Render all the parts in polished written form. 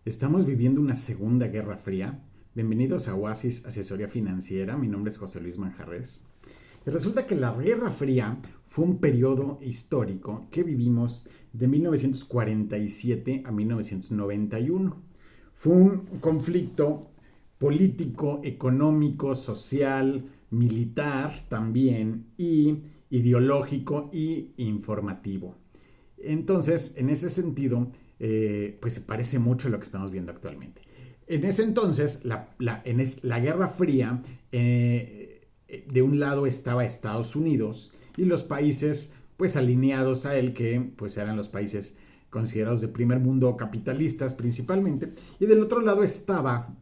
Estamos viviendo una segunda guerra fría. Bienvenidos a Oasis Asesoría Financiera. Mi nombre es José Luis Manjarres. Y resulta que la Guerra Fría fue un periodo histórico que vivimos de 1947 a 1991. Fue un conflicto político, económico, social, militar también, y ideológico y informativo. Entonces, en ese sentido, pues se parece mucho a lo que estamos viendo actualmente. En ese entonces, la Guerra Fría, de un lado estaba Estados Unidos y los países pues alineados a él, que pues eran los países considerados de primer mundo, capitalistas principalmente, y del otro lado estaba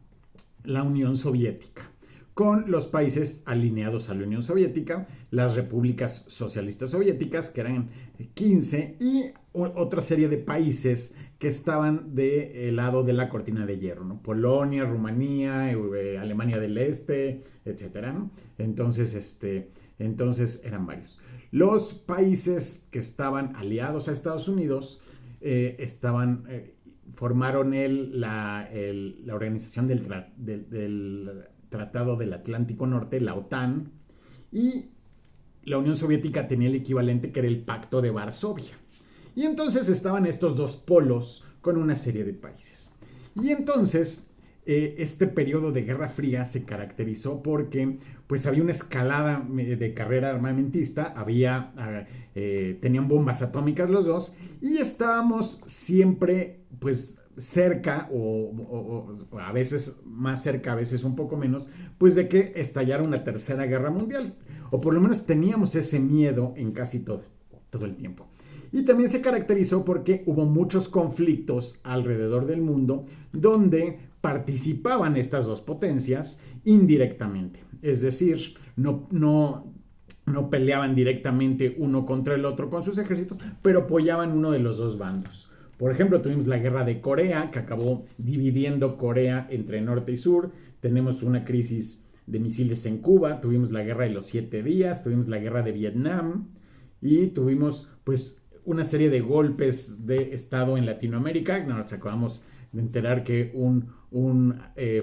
la Unión Soviética, con los países alineados a la Unión Soviética, las repúblicas socialistas soviéticas, que eran 15, y otra serie de países que estaban del lado de la cortina de hierro, ¿no? Polonia, Rumanía, Alemania del Este, etcétera, ¿no? Entonces eran varios. Los países que estaban aliados a Estados Unidos formaron la organización del Tratado del Atlántico Norte, la OTAN, y la Unión Soviética tenía el equivalente, que era el Pacto de Varsovia. Y entonces estaban estos dos polos con una serie de países. Y entonces este periodo de Guerra Fría se caracterizó porque pues había una escalada de carrera armamentista, tenían bombas atómicas los dos, y estábamos siempre pues cerca o a veces más cerca, a veces un poco menos, pues de que estallara una tercera guerra mundial, o por lo menos teníamos ese miedo en casi todo el tiempo. Y también se caracterizó porque hubo muchos conflictos alrededor del mundo donde participaban estas dos potencias indirectamente. Es decir, no peleaban directamente uno contra el otro con sus ejércitos, pero apoyaban uno de los dos bandos. Por ejemplo, tuvimos la guerra de Corea, que acabó dividiendo Corea entre norte y sur. Tenemos una crisis de misiles en Cuba, tuvimos la guerra de los 7 días, tuvimos la guerra de Vietnam y tuvimos pues una serie de golpes de Estado en Latinoamérica. Nos acabamos de enterar que un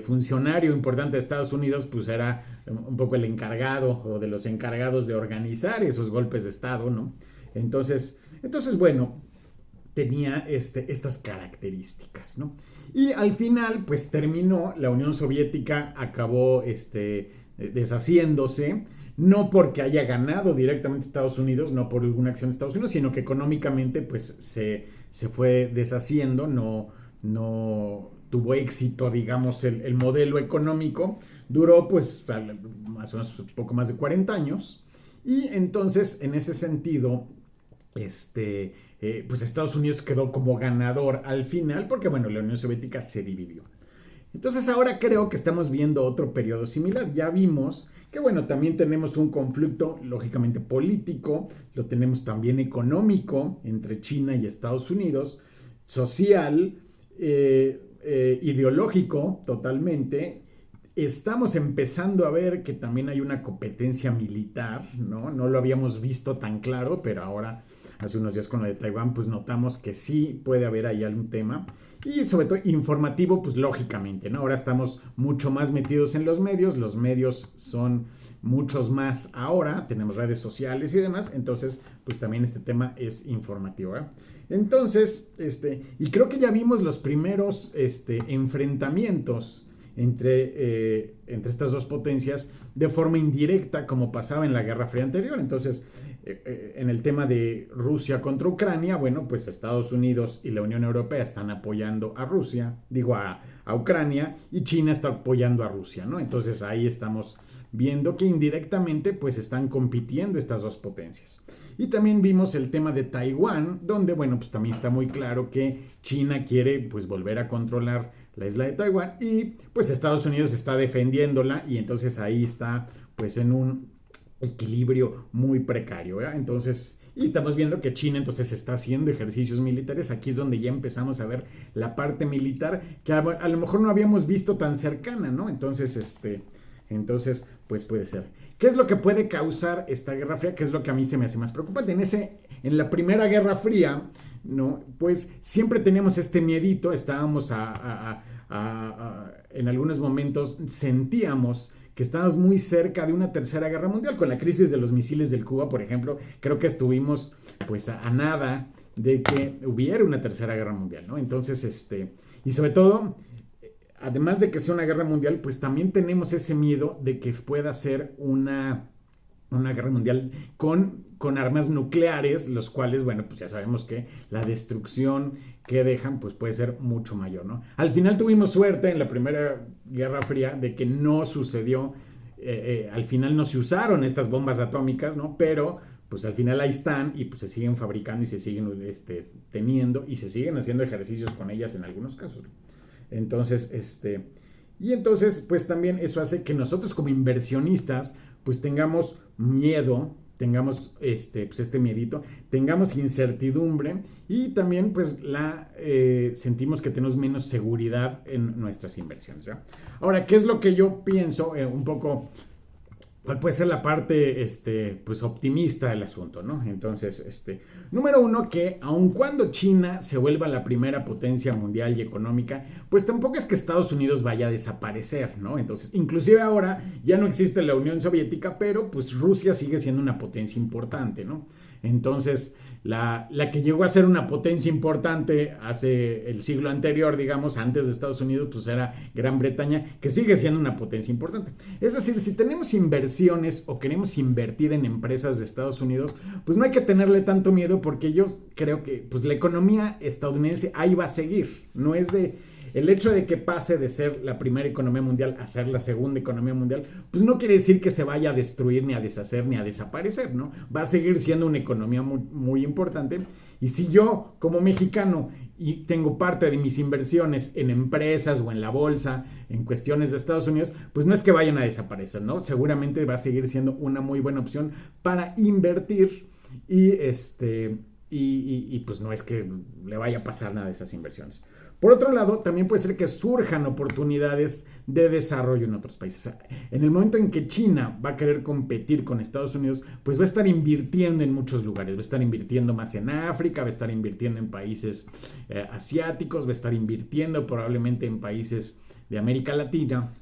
funcionario importante de Estados Unidos pues era un poco el encargado o de los encargados de organizar esos golpes de Estado, ¿no? Entonces bueno, tenía estas características, ¿no? Y al final pues terminó, la Unión Soviética acabó deshaciéndose, no porque haya ganado directamente Estados Unidos, no por alguna acción de Estados Unidos, sino que económicamente pues se fue deshaciendo, no tuvo éxito, digamos, el modelo económico. Duró pues más o menos un poco más de 40 años, y entonces en ese sentido pues Estados Unidos quedó como ganador al final, porque bueno, la Unión Soviética se dividió. Entonces ahora creo que estamos viendo otro periodo similar. Ya vimos que bueno, también tenemos un conflicto lógicamente político, lo tenemos también económico entre China y Estados Unidos, social, ideológico totalmente. Estamos empezando a ver que también hay una competencia militar, ¿no? No lo habíamos visto tan claro, pero ahora, hace unos días con lo de Taiwán, pues notamos que sí puede haber ahí algún tema. Y sobre todo informativo, pues lógicamente, ¿no? Ahora estamos mucho más metidos en los medios son muchos más ahora, tenemos redes sociales y demás, entonces pues también este tema es informativo, ¿eh? Entonces, y creo que ya vimos los primeros enfrentamientos entre estas dos potencias de forma indirecta, como pasaba en la Guerra Fría anterior. Entonces, en el tema de Rusia contra Ucrania, bueno, pues Estados Unidos y la Unión Europea están apoyando a Ucrania, y China está apoyando a Rusia, ¿no? Entonces ahí estamos viendo que indirectamente pues están compitiendo estas dos potencias. Y también vimos el tema de Taiwán, donde bueno, pues también está muy claro que China quiere pues volver a controlar la isla de Taiwán, y pues Estados Unidos está defendiéndola, y entonces ahí está pues en un equilibrio muy precario, ¿verdad? Entonces, y estamos viendo que China entonces está haciendo ejercicios militares. Aquí es donde ya empezamos a ver la parte militar que a lo mejor no habíamos visto tan cercana, ¿no? Entonces, pues puede ser. ¿Qué es lo que puede causar esta Guerra Fría? ¿Qué es lo que a mí se me hace más preocupante? En la Primera Guerra Fría, ¿no? Pues siempre teníamos este miedito, estábamos en algunos momentos sentíamos que estábamos muy cerca de una tercera guerra mundial. Con la crisis de los misiles del Cuba, por ejemplo, creo que estuvimos pues a nada de que hubiera una tercera guerra mundial, ¿no? Entonces, y sobre todo, además de que sea una guerra mundial, pues también tenemos ese miedo de que pueda ser una guerra mundial con armas nucleares, los cuales, bueno, pues ya sabemos que la destrucción que dejan, pues puede ser mucho mayor, ¿no? Al final tuvimos suerte en la Primera Guerra Fría de que no sucedió, al final no se usaron estas bombas atómicas, ¿no? Pero pues al final ahí están y pues se siguen fabricando y se siguen teniendo y se siguen haciendo ejercicios con ellas en algunos casos. Entonces, y entonces, pues también eso hace que nosotros como inversionistas, pues tengamos miedo, tengamos pues este miedito, tengamos incertidumbre y también pues sentimos que tenemos menos seguridad en nuestras inversiones, ¿ya? Ahora, ¿qué es lo que yo pienso? Un poco, ¿cuál puede ser la parte pues optimista del asunto, ¿no? Entonces, número uno, que aun cuando China se vuelva la primera potencia mundial y económica, pues tampoco es que Estados Unidos vaya a desaparecer, ¿no? Entonces, inclusive ahora ya no existe la Unión Soviética, pero pues Rusia sigue siendo una potencia importante, ¿no? Entonces, la que llegó a ser una potencia importante hace el siglo anterior, digamos, antes de Estados Unidos, pues era Gran Bretaña, que sigue siendo una potencia importante. Es decir, si tenemos inversiones o queremos invertir en empresas de Estados Unidos, pues no hay que tenerle tanto miedo porque yo creo que pues la economía estadounidense ahí va a seguir. No es el hecho de que pase de ser la primera economía mundial a ser la segunda economía mundial, pues no quiere decir que se vaya a destruir, ni a deshacer, ni a desaparecer, ¿no? Va a seguir siendo una economía muy, muy importante. Y si yo, como mexicano, y tengo parte de mis inversiones en empresas o en la bolsa, en cuestiones de Estados Unidos, pues no es que vayan a desaparecer, ¿no? Seguramente va a seguir siendo una muy buena opción para invertir y pues no es que le vaya a pasar nada de esas inversiones. Por otro lado, también puede ser que surjan oportunidades de desarrollo en otros países. En el momento en que China va a querer competir con Estados Unidos, pues va a estar invirtiendo en muchos lugares. Va a estar invirtiendo más en África, va a estar invirtiendo en países asiáticos, va a estar invirtiendo probablemente en países de América Latina.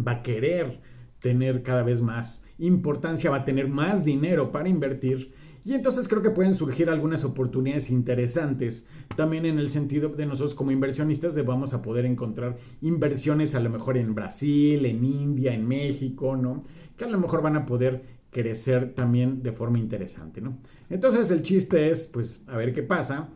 Va a querer tener cada vez más importancia, va a tener más dinero para invertir. Y entonces creo que pueden surgir algunas oportunidades interesantes también en el sentido de nosotros como inversionistas vamos a poder encontrar inversiones a lo mejor en Brasil, en India, en México, ¿no? Que a lo mejor van a poder crecer también de forma interesante, ¿no? Entonces el chiste es pues a ver qué pasa.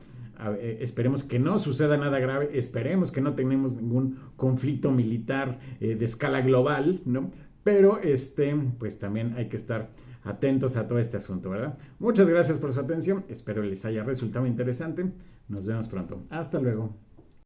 Esperemos que no suceda nada grave, esperemos que no tengamos ningún conflicto militar de escala global, ¿no? Pero pues también hay que estar atentos a todo este asunto, ¿verdad? Muchas gracias por su atención, espero les haya resultado interesante. Nos vemos pronto. Hasta luego.